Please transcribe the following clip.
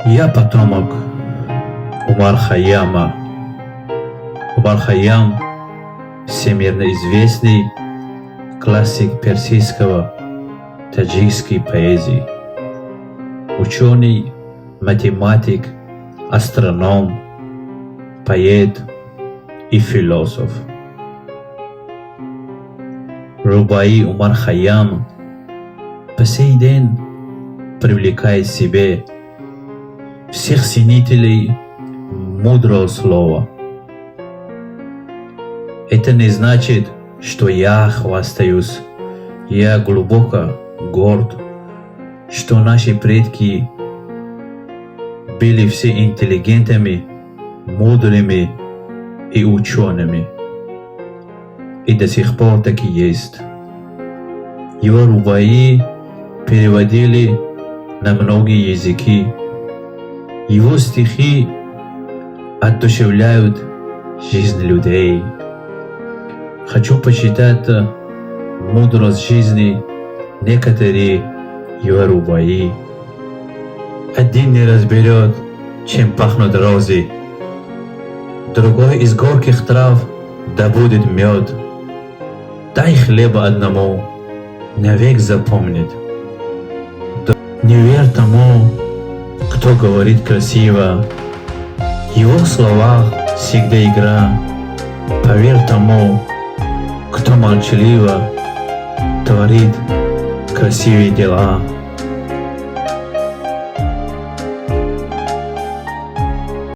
Я потомок Умар Хайяма. Умар Хайям – всемирно известный классик персидского, таджикской поэзии, ученый, математик, астроном, поэт и философ. Рубаи Умар Хайям по сей день привлекает к себе всех ценителей мудрого слова. Это не значит, что я хвастаюсь. Я глубоко горд, что наши предки были все интеллигентами, мудрыми и учеными. И до сих пор так и есть. Его рубаи переводили на многие языки. Его стихи одушевляют жизнь людей. Хочу почитать мудрость жизни некоторые его рубаи. Один не разберет, чем пахнут розы, другой из горьких трав добудет мед. Дай хлеба одному, навек запомнит. Не верь тому, кто говорит красиво, в его словах всегда игра. Поверь тому, кто молчаливо творит красивые дела.